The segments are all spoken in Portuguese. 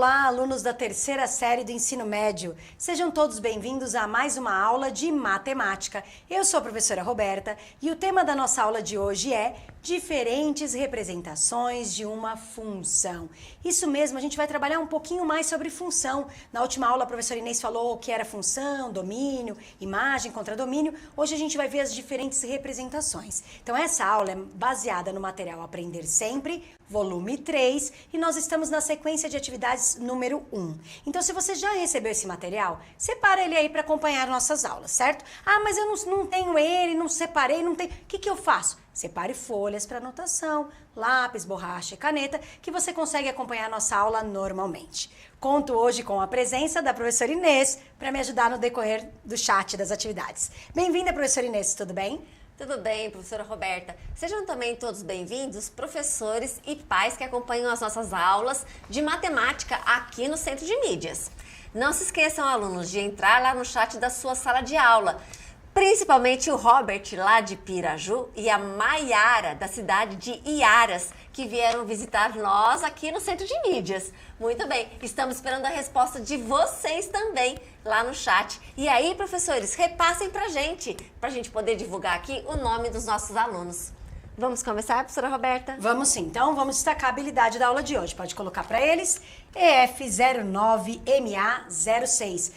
Olá, alunos da terceira série do ensino médio. Sejam todos bem-vindos a mais uma aula de matemática. Eu sou a professora Roberta e o tema da nossa aula de hoje é diferentes representações de uma função. Isso mesmo, a gente vai trabalhar um pouquinho mais sobre função. Na última aula a professora Inês falou o que era função, domínio, imagem, contradomínio. Hoje a gente vai ver as diferentes representações. Então essa aula é baseada no material Aprender Sempre, volume 3, e nós estamos na sequência de atividades número 1. Então, se você já recebeu esse material, separa ele aí para acompanhar nossas aulas, certo? Ah, mas eu não tenho ele, não separei, não tenho... O que eu faço? Separe folhas para anotação, lápis, borracha e caneta, que você consegue acompanhar a nossa aula normalmente. Conto hoje com a presença da professora Inês para me ajudar no decorrer do chat das atividades. Bem-vinda, professora Inês, tudo bem? Tudo bem, professora Roberta. Sejam também todos bem-vindos, professores e pais que acompanham as nossas aulas de matemática aqui no Centro de Mídias. Não se esqueçam, alunos, de entrar lá no chat da sua sala de aula, principalmente o Robert, lá de Piraju, e a Maiara, da cidade de Iaras, que vieram visitar nós aqui no Centro de Mídias. Muito bem, estamos esperando a resposta de vocês também lá no chat. E aí, professores, repassem pra gente poder divulgar aqui o nome dos nossos alunos. Vamos começar, professora Roberta? Vamos sim, então vamos destacar a habilidade da aula de hoje. Pode colocar para eles EF09MA06.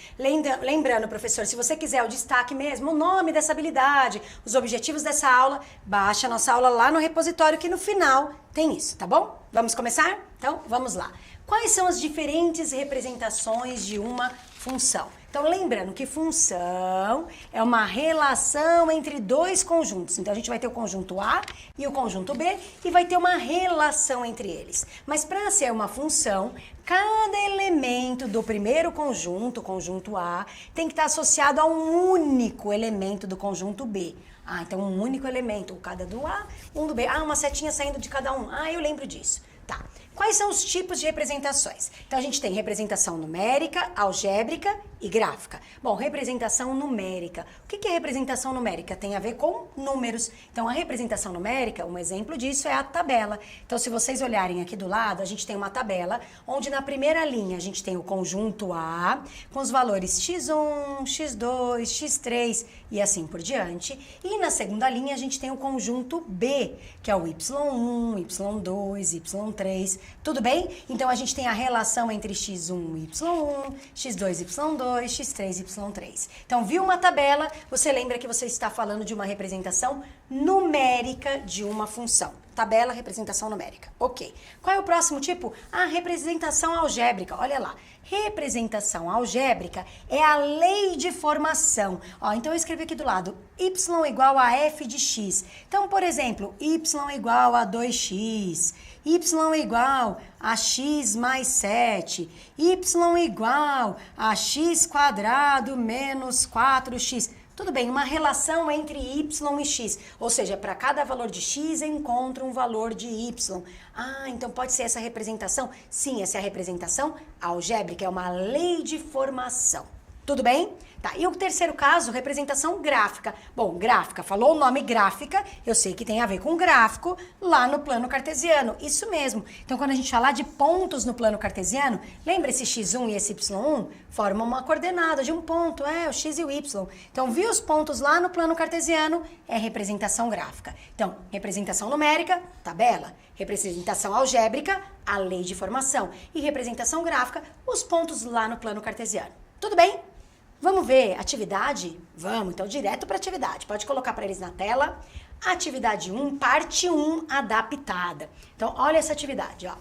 Lembrando, professor, se você quiser o destaque mesmo, o nome dessa habilidade, os objetivos dessa aula, baixa a nossa aula lá no repositório que no final tem isso, tá bom? Vamos começar? Então, vamos lá. Quais são as diferentes representações de uma função? Então, lembrando que função é uma relação entre dois conjuntos. Então, a gente vai ter o conjunto A e o conjunto B e vai ter uma relação entre eles. Mas para ser uma função, cada elemento do primeiro conjunto, conjunto A, tem que estar associado a um único elemento do conjunto B. Ah, então um único elemento, cada do A, um do B. Ah, uma setinha saindo de cada um. Ah, eu lembro disso. Tá. Quais são os tipos de representações? Então, a gente tem representação numérica, algébrica e gráfica. Bom, representação numérica. O que é representação numérica? Tem a ver com números. Então, a representação numérica, um exemplo disso é a tabela. Então, se vocês olharem aqui do lado, a gente tem uma tabela onde na primeira linha a gente tem o conjunto A com os valores x1, x2, x3 e assim por diante. E na segunda linha a gente tem o conjunto B, que é o y1, y2, y3. Tudo bem? Então, a gente tem a relação entre x1 e y1, x2 e y2, x3 e y3. Então, viu uma tabela, você lembra que você está falando de uma representação numérica de uma função. Tabela, representação numérica. Ok. Qual é o próximo tipo? A representação algébrica. Olha lá. Representação algébrica é a lei de formação. Ó, então, eu escrevi aqui do lado, y igual a f de x. Então, por exemplo, y igual a 2x, y igual a x mais 7, y igual a x quadrado menos 4x. Tudo bem, uma relação entre y e x, ou seja, para cada valor de x eu encontro um valor de y. Ah, então pode ser essa representação? Sim, essa é a representação algébrica, é uma lei de formação. Tudo bem? Tá, e o terceiro caso, representação gráfica. Bom, gráfica, falou o nome gráfica, eu sei que tem a ver com gráfico lá no plano cartesiano, isso mesmo. Então, quando a gente falar de pontos no plano cartesiano, lembra esse x1 e esse y1? Formam uma coordenada de um ponto, o x e o y. Então, viu os pontos lá no plano cartesiano, é representação gráfica. Então, representação numérica, tabela. Representação algébrica, a lei de formação. E representação gráfica, os pontos lá no plano cartesiano. Tudo bem? Vamos ver atividade? Vamos, então direto para atividade. Pode colocar para eles na tela. Atividade 1, parte 1, adaptada. Então, olha essa atividade, ó.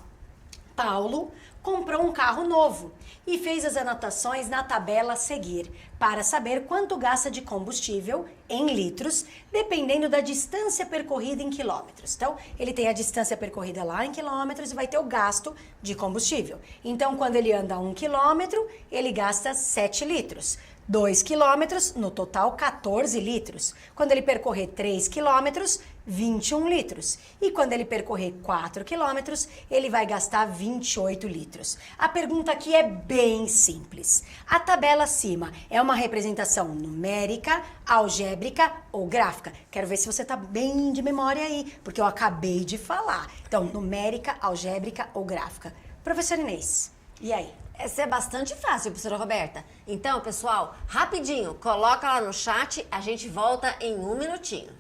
Paulo comprou um carro novo e fez as anotações na tabela a seguir para saber quanto gasta de combustível em litros, dependendo da distância percorrida em quilômetros. Então, ele tem a distância percorrida lá em quilômetros e vai ter o gasto de combustível. Então, quando ele anda 1 quilômetro, ele gasta 7 litros. 2 quilômetros, no total 14 litros. Quando ele percorrer 3 quilômetros, 21 litros. E quando ele percorrer 4 quilômetros, ele vai gastar 28 litros. A pergunta aqui é bem simples. A tabela acima é uma representação numérica, algébrica ou gráfica? Quero ver se você está bem de memória aí, porque eu acabei de falar. Então, numérica, algébrica ou gráfica? Professora Inês, E aí? Essa é bastante fácil, professora Roberta. Então, pessoal, rapidinho, coloca lá no chat, a gente volta em um minutinho.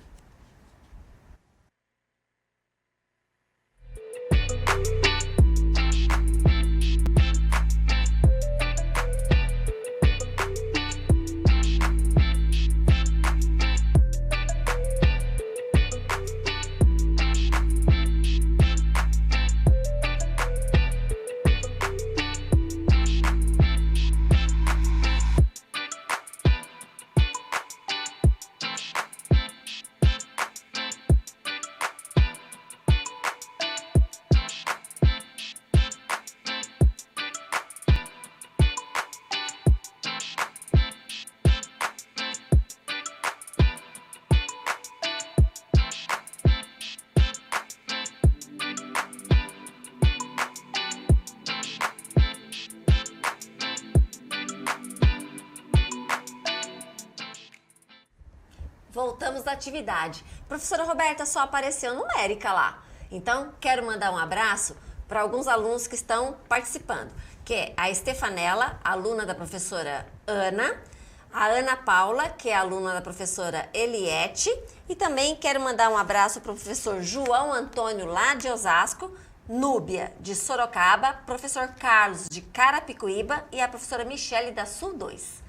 Voltamos da atividade. Professora Roberta, só apareceu numérica lá. Então, quero mandar um abraço para alguns alunos que estão participando, que é a Estefanela, aluna da professora Ana, a Ana Paula, que é aluna da professora Eliette, e também quero mandar um abraço para o professor João Antônio, lá de Osasco, Núbia, de Sorocaba, professor Carlos, de Carapicuíba, e a professora Michele, da Sul 2.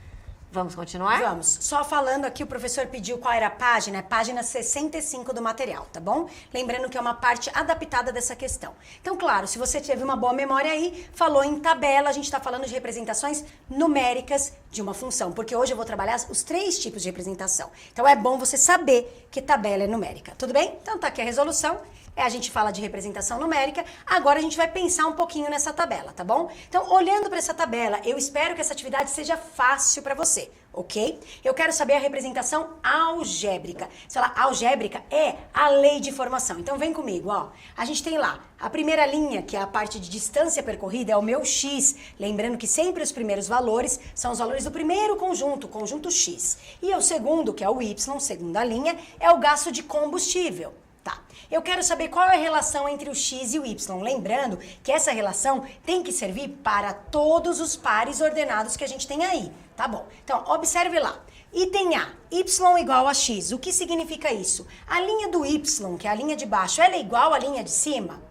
Vamos continuar? Vamos. Só falando aqui, o professor pediu qual era a página, é página 65 do material, tá bom? Lembrando que é uma parte adaptada dessa questão. Então, claro, se você teve uma boa memória aí, falou em tabela, a gente está falando de representações numéricas de uma função, porque hoje eu vou trabalhar os 3 tipos de representação. Então, é bom você saber que tabela é numérica, tudo bem? Então, tá aqui a resolução. A gente fala de representação numérica, agora a gente vai pensar um pouquinho nessa tabela, tá bom? Então, olhando para essa tabela, eu espero que essa atividade seja fácil para você, ok? Eu quero saber a representação algébrica. Se ela algébrica é a lei de formação. Então, vem comigo, ó. A gente tem lá a primeira linha, que é a parte de distância percorrida, é o meu x. Lembrando que sempre os primeiros valores são os valores do primeiro conjunto, conjunto x. E o segundo, que é o y, segunda linha, é o gasto de combustível. Tá. Eu quero saber qual é a relação entre o x e o y. Lembrando que essa relação tem que servir para todos os pares ordenados que a gente tem aí. Tá bom. Então, observe lá. Item A, y igual a x. O que significa isso? A linha do y, que é a linha de baixo, ela é igual à linha de cima?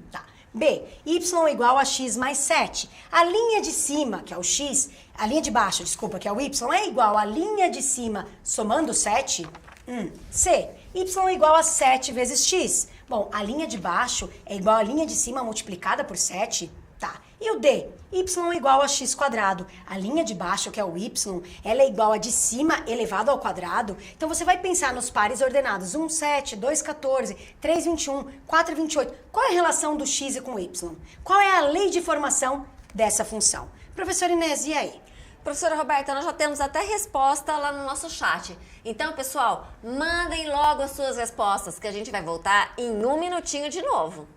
Tá. B, y igual a x mais 7. A linha de cima, que é o x, a linha de baixo, desculpa, que é o y, é igual à linha de cima somando 7? C, y igual a 7 vezes x. Bom, a linha de baixo é igual à linha de cima multiplicada por 7? Tá. E o D? Y igual a x quadrado. A linha de baixo, que é o y, ela é igual a de cima elevado ao quadrado. Então, você vai pensar nos pares ordenados. 1, 7, 2, 14, 3, 21, 4, 28. Qual é a relação do x com o y? Qual é a lei de formação dessa função? Professora Inês, e aí? Professora Roberta, nós já temos até resposta lá no nosso chat. Então, pessoal, mandem logo as suas respostas, que a gente vai voltar em um minutinho de novo.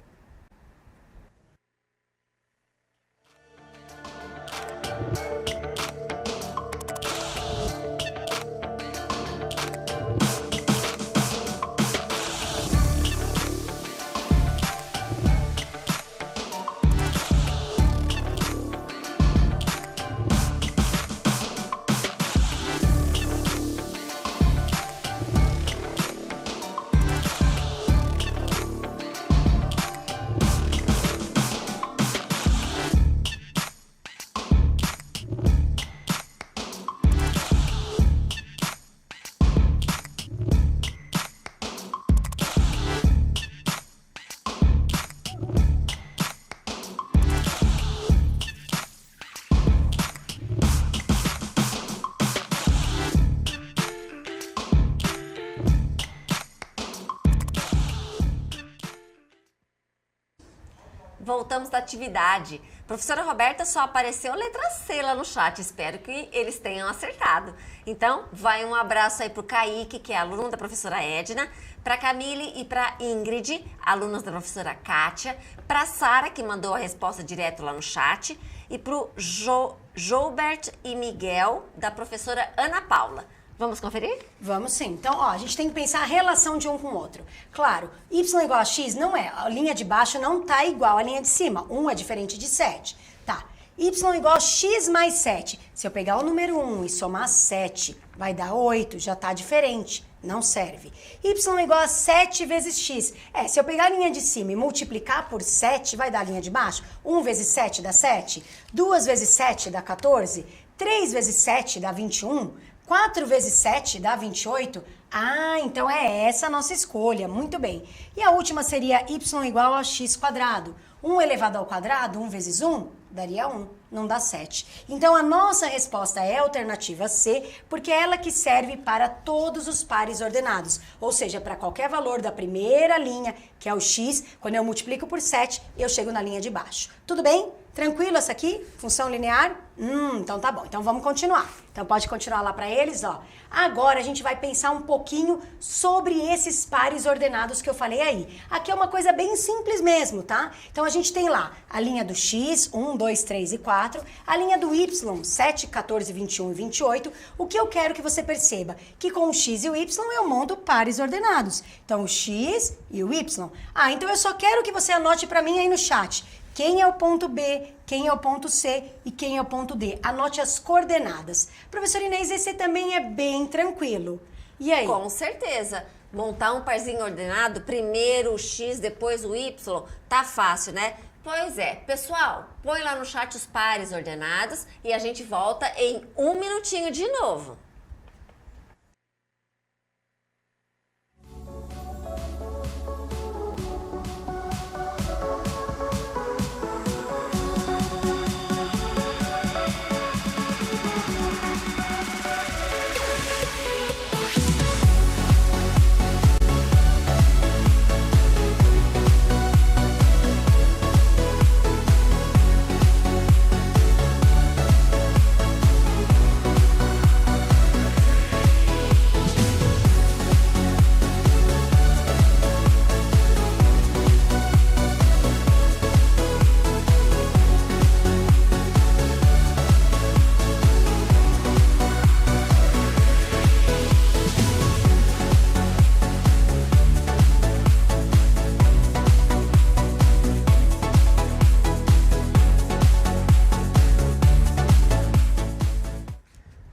Voltamos da atividade. Professora Roberta, só apareceu a letra C lá no chat. Espero que eles tenham acertado. Então, vai um abraço aí pro Kaique, que é aluno da professora Edna, pra Camille e pra Ingrid, alunas da professora Kátia, pra Sara, que mandou a resposta direto lá no chat, e pro Joubert e Miguel, da professora Ana Paula. Vamos conferir? Vamos sim. Então, ó, a gente tem que pensar a relação de um com o outro. Claro, y igual a x não é. A linha de baixo não tá igual à linha de cima. 1 é diferente de 7. Tá. Y igual a x mais 7. Se eu pegar o número 1 e somar 7, vai dar 8, já está diferente. Não serve. Y igual a 7 vezes x. Se eu pegar a linha de cima e multiplicar por 7, vai dar a linha de baixo. 1 vezes 7 dá 7. 2 vezes 7 dá 14. 3 vezes 7 dá 21. 4 vezes 7 dá 28. Então é essa a nossa escolha. Muito bem. E a última seria y igual a x quadrado. 1 elevado ao quadrado, 1 vezes 1, daria 1, não dá 7. Então, a nossa resposta é a alternativa C, porque é ela que serve para todos os pares ordenados. Ou seja, para qualquer valor da primeira linha, que é o x, quando eu multiplico por 7, eu chego na linha de baixo. Tudo bem? Tranquilo essa aqui? Função linear? Então tá bom. Então vamos continuar. Então pode continuar lá para eles, ó. Agora a gente vai pensar um pouquinho sobre esses pares ordenados que eu falei aí. Aqui é uma coisa bem simples mesmo, tá? Então a gente tem lá a linha do x, 1, 2, 3 e 4. A linha do y, 7, 14, 21 e 28. O que eu quero que você perceba? Que com o x e o y eu monto pares ordenados. Então o x e o y. Então eu só quero que você anote para mim aí no chat. Quem é o ponto B, quem é o ponto C e quem é o ponto D. Anote as coordenadas. Professor Inês, esse também é bem tranquilo. E aí? Com certeza. Montar um parzinho ordenado, primeiro o X, depois o Y, tá fácil, né? Pois é. Pessoal, põe lá no chat os pares ordenados e a gente volta em 1 minutinho de novo.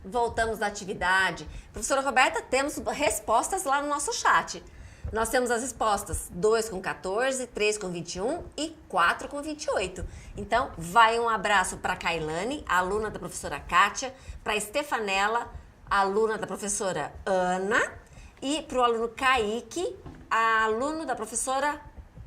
Voltamos da atividade. Professora Roberta, temos respostas lá no nosso chat. Nós temos as respostas 2 com 14, 3 com 21 e 4 com 28. Então, vai um abraço para a Kailane, aluna da professora Kátia, para a Stefanella, aluna da professora Ana, e para o aluno Kaique, aluno da professora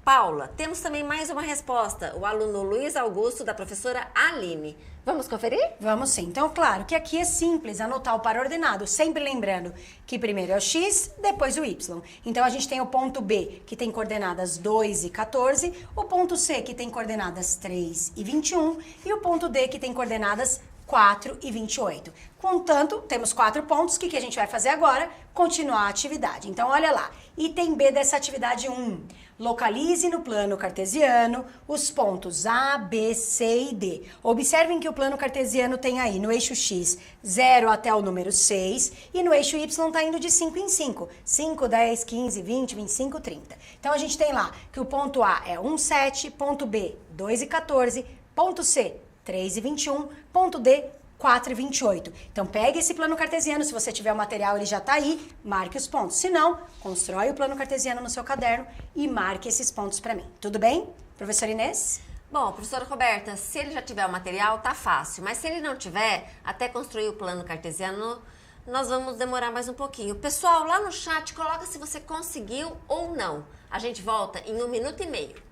Paula. Temos também mais uma resposta, o aluno Luiz Augusto, da professora Aline. Vamos conferir? Vamos sim. Então, claro que aqui é simples anotar o par ordenado, sempre lembrando que primeiro é o x, depois o y. Então, a gente tem o ponto B, que tem coordenadas 2 e 14, o ponto C, que tem coordenadas 3 e 21, e o ponto D, que tem coordenadas 4 e 28. Contanto, temos 4 pontos, o que a gente vai fazer agora? Continuar a atividade. Então, olha lá, item B dessa atividade 1. Localize no plano cartesiano os pontos A, B, C e D. Observem que o plano cartesiano tem aí no eixo X 0 até o número 6 e no eixo Y está indo de 5 em 5. 5, 10, 15, 20, 25, 30. Então a gente tem lá que o ponto A é 1, 7, ponto B 2 e 14, ponto C 3 e 21, ponto D 4 e 28. Então, pegue esse plano cartesiano, se você tiver o material, ele já está aí, marque os pontos. Se não, constrói o plano cartesiano no seu caderno e marque esses pontos para mim. Tudo bem? Professora Inês? Bom, professora Roberta, se ele já tiver o material, tá fácil. Mas se ele não tiver, até construir o plano cartesiano, nós vamos demorar mais um pouquinho. Pessoal, lá no chat, coloca se você conseguiu ou não. A gente volta em 1 minuto e meio.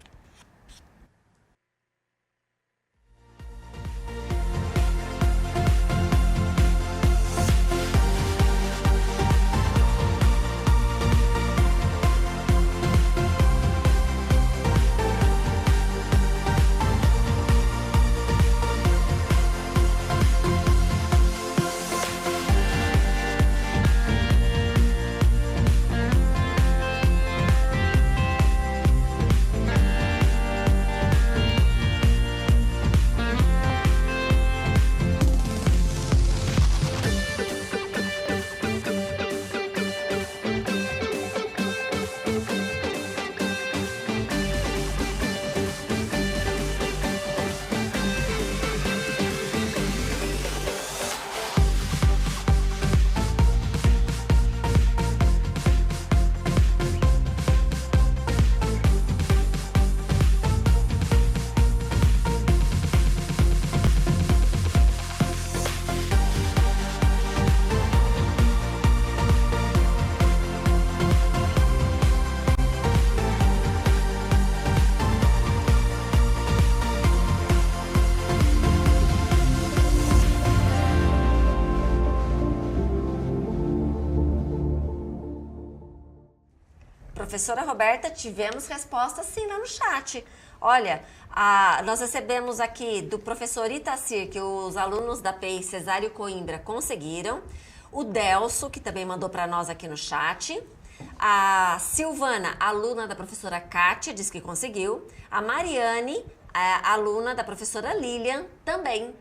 professora Roberta, tivemos resposta sim lá no chat. Olha, nós recebemos aqui do professor Itacir, que os alunos da PEI Cesário Coimbra conseguiram. O Delso, que também mandou para nós aqui no chat. A Silvana, aluna da professora Kátia, disse que conseguiu. A Mariane, aluna da professora Lilian, também.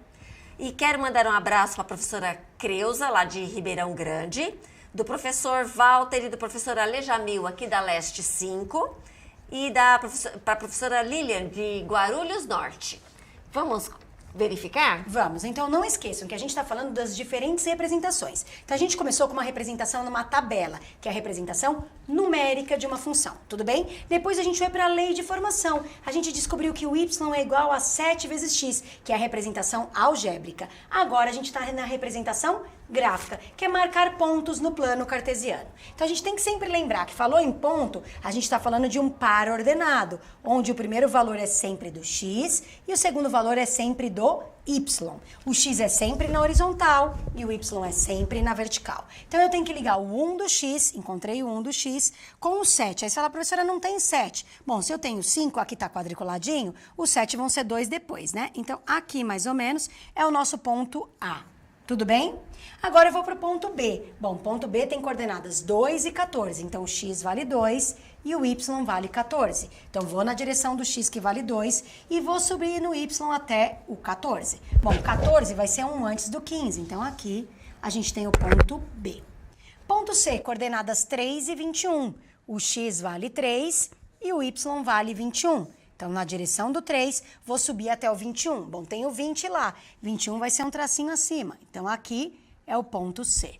E quero mandar um abraço para a professora Creuza, lá de Ribeirão Grande, do professor Walter e do professor Alejamil, aqui da Leste 5, e para a professora Lilian, de Guarulhos Norte. Vamos verificar? Vamos. Então, não esqueçam que a gente está falando das diferentes representações. Então, a gente começou com uma representação numa tabela, que é a representação numérica de uma função, tudo bem? Depois a gente foi para a lei de formação. A gente descobriu que o y é igual a 7 vezes x, que é a representação algébrica. Agora, a gente está na representação gráfica, que é marcar pontos no plano cartesiano. Então, a gente tem que sempre lembrar que falou em ponto, a gente está falando de um par ordenado, onde o primeiro valor é sempre do x e o segundo valor é sempre do y. O x é sempre na horizontal e o y é sempre na vertical. Então, eu tenho que ligar o 1 do x, encontrei o 1 do x, com o 7. Aí você fala, professora, não tem 7. Bom, se eu tenho 5, aqui está quadriculadinho, os 7 vão ser 2 depois, né? Então, aqui, mais ou menos, é o nosso ponto A. Tudo bem? Agora eu vou para o ponto B. Bom, ponto B tem coordenadas 2 e 14. Então, o x vale 2 e o y vale 14. Então, vou na direção do x que vale 2 e vou subir no y até o 14. Bom, 14 vai ser 1 antes do 15. Então, aqui a gente tem o ponto B. Ponto C, coordenadas 3 e 21. O x vale 3 e o y vale 21. Então, na direção do 3, vou subir até o 21. Bom, tem o 20 lá. 21 vai ser um tracinho acima. Então, aqui é o ponto C.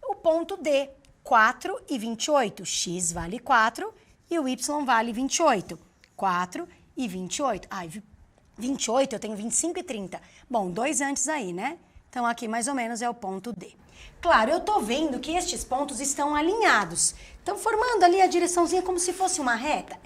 O ponto D, 4 e 28. X vale 4 e o y vale 28. 4 e 28. Ai, 28, eu tenho 25 e 30. Bom, 2 antes aí, né? Então, aqui mais ou menos é o ponto D. Claro, eu tô vendo que estes pontos estão alinhados. Estão formando ali a direçãozinha como se fosse uma reta.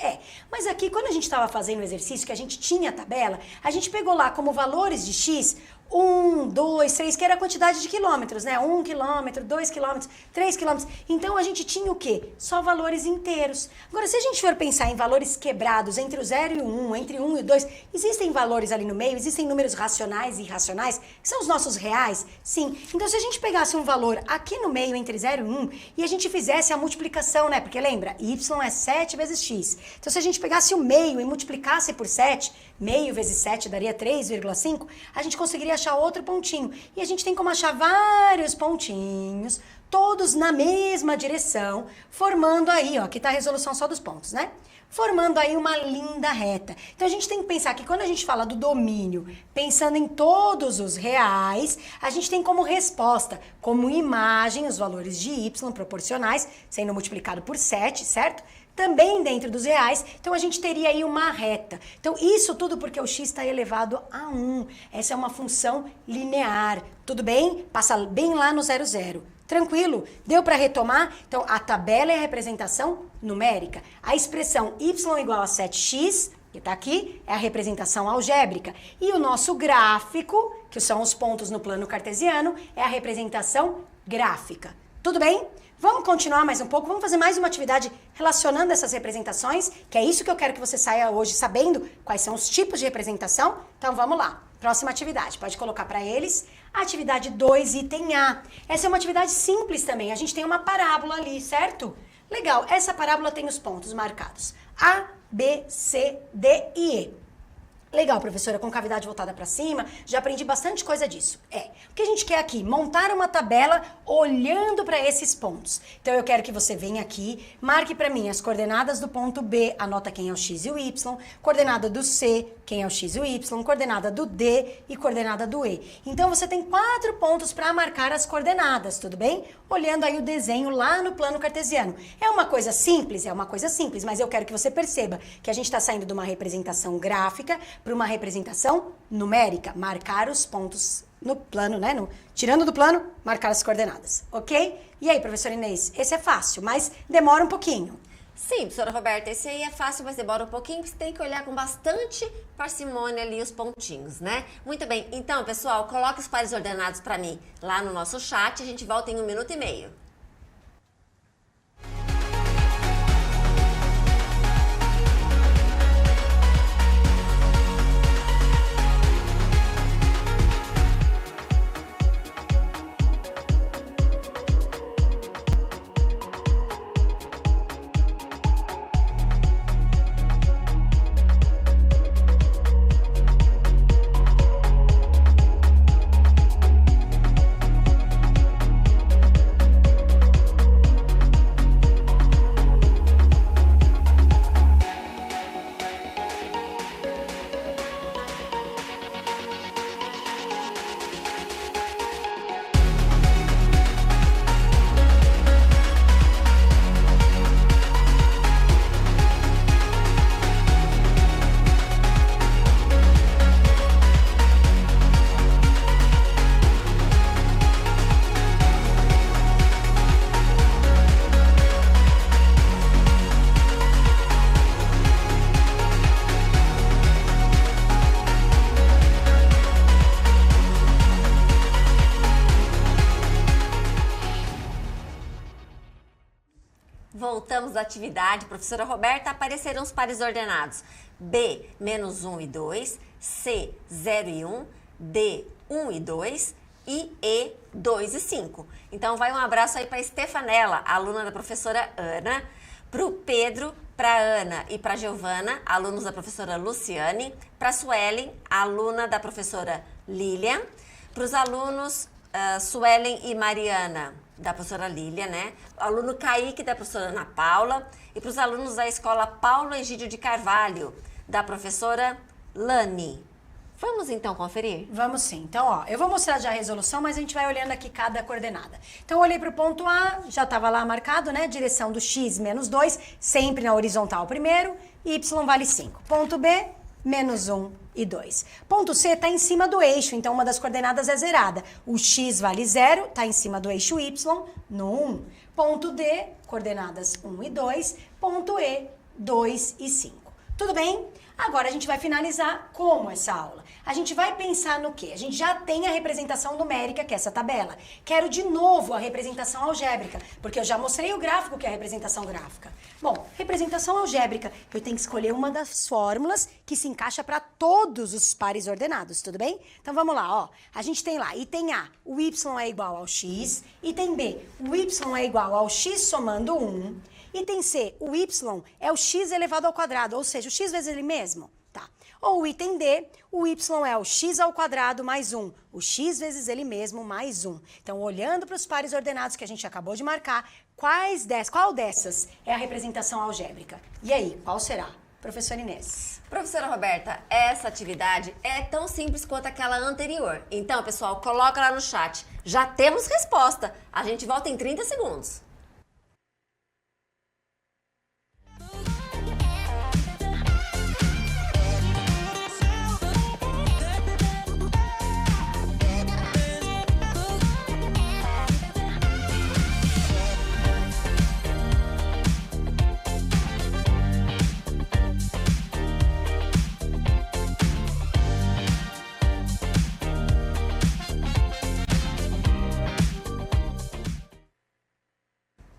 Mas aqui, quando a gente estava fazendo o exercício, que a gente tinha a tabela, a gente pegou lá como valores de x, 1, 2, 3, que era a quantidade de quilômetros, né? 1 quilômetro, 2 quilômetros, 3 quilômetros. Então, a gente tinha o quê? Só valores inteiros. Agora, se a gente for pensar em valores quebrados entre o 0 e o 1, entre 1 e o 2, existem valores ali no meio, existem números racionais e irracionais, que são os nossos reais? Sim. Então, se a gente pegasse um valor aqui no meio, entre 0 e 1, e a gente fizesse a multiplicação, né? Porque lembra, y é 7 vezes x. Então, se a gente pegasse o meio e multiplicasse por 7, meio vezes 7 daria 3,5, a gente conseguiria achar outro pontinho. E a gente tem como achar vários pontinhos, todos na mesma direção, formando aí, ó, aqui tá a resolução só dos pontos, né? Formando aí uma linda reta. Então, a gente tem que pensar que quando a gente fala do domínio, pensando em todos os reais, a gente tem como resposta, como imagem, os valores de y proporcionais, sendo multiplicado por 7, certo? Também dentro dos reais, então a gente teria aí uma reta. Então, isso tudo porque o x está elevado a 1. Essa é uma função linear. Tudo bem? Passa bem lá no 0, 0. Tranquilo? Deu para retomar? Então, a tabela é a representação numérica. A expressão y igual a 7x, que está aqui, é a representação algébrica. E o nosso gráfico, que são os pontos no plano cartesiano, é a representação gráfica. Tudo bem? Vamos continuar mais um pouco, vamos fazer mais uma atividade relacionando essas representações, que é isso que eu quero que você saia hoje sabendo quais são os tipos de representação. Então vamos lá, próxima atividade, pode colocar para eles. Atividade 2, item A. Essa é uma atividade simples também, a gente tem uma parábola ali, certo? Legal, essa parábola tem os pontos marcados A, B, C, D e E. Legal, professora, com cavidade voltada para cima, já aprendi bastante coisa disso. O que a gente quer aqui? Montar uma tabela olhando para esses pontos. Então, eu quero que você venha aqui, marque para mim as coordenadas do ponto B, anota quem é o x e o y, coordenada do C, quem é o x e o y, coordenada do D e coordenada do E. Então, você tem 4 pontos para marcar as coordenadas, tudo bem? Olhando aí o desenho lá no plano cartesiano. É uma coisa simples? É uma coisa simples, mas eu quero que você perceba que a gente está saindo de uma representação gráfica para uma representação numérica, marcar os pontos no plano, né? Tirando do plano, marcar as coordenadas, ok? E aí, professora Inês, esse é fácil, mas demora um pouquinho. Sim, professora Roberta, esse aí é fácil, mas demora um pouquinho, você tem que olhar com bastante parcimônia ali os pontinhos, né? Muito bem, então, pessoal, coloque os pares ordenados para mim lá no nosso chat, a gente volta em 1 minuto e meio. gostamos da atividade, professora Roberta, apareceram os pares ordenados B, menos 1 e 2, C, 0 e 1, D, 1 e 2 e E, 2 e 5. Então, vai um abraço aí para Stefanella, aluna da professora Ana, para o Pedro, para a Ana e para a Giovana, alunos da professora Luciane, para a Suelen, aluna da professora Lilian, para os alunos Suelen e Mariana, da professora Lília, né? O aluno Kaique, da professora Ana Paula, e para os alunos da escola Paulo Egídio de Carvalho, da professora Lani. Vamos então conferir? Vamos sim. Então, ó, eu vou mostrar já a resolução, mas a gente vai olhando aqui cada coordenada. Então, eu olhei para o ponto A, já estava lá marcado, né? Direção do x menos 2, sempre na horizontal primeiro, y vale 5. Ponto B, menos 1 e 2. Ponto C está em cima do eixo, então uma das coordenadas é zerada. O x vale 0, está em cima do eixo y, no 1. Ponto D, coordenadas 1 e 2. Ponto E, 2 e 5. Tudo bem? Agora a gente vai finalizar como essa aula? A gente vai pensar no quê? A gente já tem a representação numérica, que é essa tabela. Quero de novo a representação algébrica, porque eu já mostrei o gráfico, que é a representação gráfica. Bom, representação algébrica, eu tenho que escolher uma das fórmulas que se encaixa para todos os pares ordenados, tudo bem? Então vamos lá, ó. A gente tem lá, item A, o y é igual ao x. Item B, o y é igual ao x somando 1. Item C, o y é o x elevado ao quadrado, ou seja, o x vezes ele mesmo. Tá. Ou o item D, o y é o x ao quadrado mais 1, o x vezes ele mesmo mais 1. Então, olhando para os pares ordenados que a gente acabou de marcar, qual dessas é a representação algébrica? E aí, qual será? Professora Inês. Professora Roberta, essa atividade é tão simples quanto aquela anterior. Então, pessoal, coloca lá no chat. Já temos resposta. A gente volta em 30 segundos.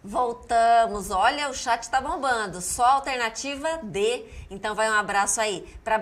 Voltamos, olha, o chat tá bombando, só alternativa D, então vai um abraço aí para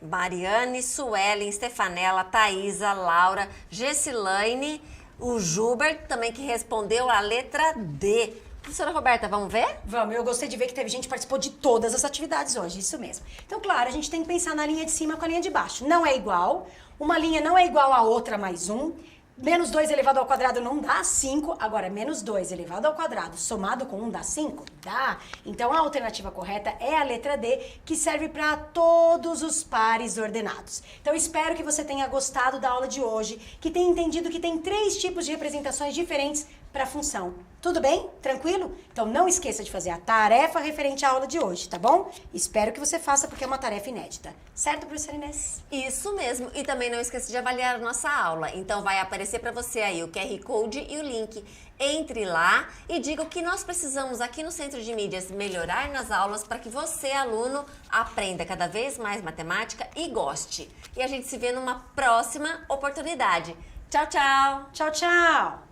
Mariane, Suelen, Stefanella, Thaisa, Laura, Gessilane, o Jubert também que respondeu a letra D. Professora Roberta, vamos ver? Vamos, eu gostei de ver que teve gente que participou de todas as atividades hoje, isso mesmo. Então, claro, a gente tem que pensar na linha de cima com a linha de baixo. Não é igual, uma linha não é igual a outra mais 1. Menos 2 elevado ao quadrado não dá 5, agora menos 2 elevado ao quadrado somado com 1 dá 5? Dá. Então, a alternativa correta é a letra D, que serve para todos os pares ordenados. Então, espero que você tenha gostado da aula de hoje, que tenha entendido que tem 3 tipos de representações diferentes para a função. Tudo bem? Tranquilo? Então, não esqueça de fazer a tarefa referente à aula de hoje, tá bom? Espero que você faça, porque é uma tarefa inédita. Certo, professora Inês? Isso mesmo. E também não esqueça de avaliar a nossa aula. Então, vai aparecer para você aí o QR Code e o link. Entre lá e diga o que nós precisamos aqui no Centro de Mídias melhorar nas aulas para que você, aluno, aprenda cada vez mais matemática e goste. E a gente se vê numa próxima oportunidade. Tchau, tchau! Tchau, tchau!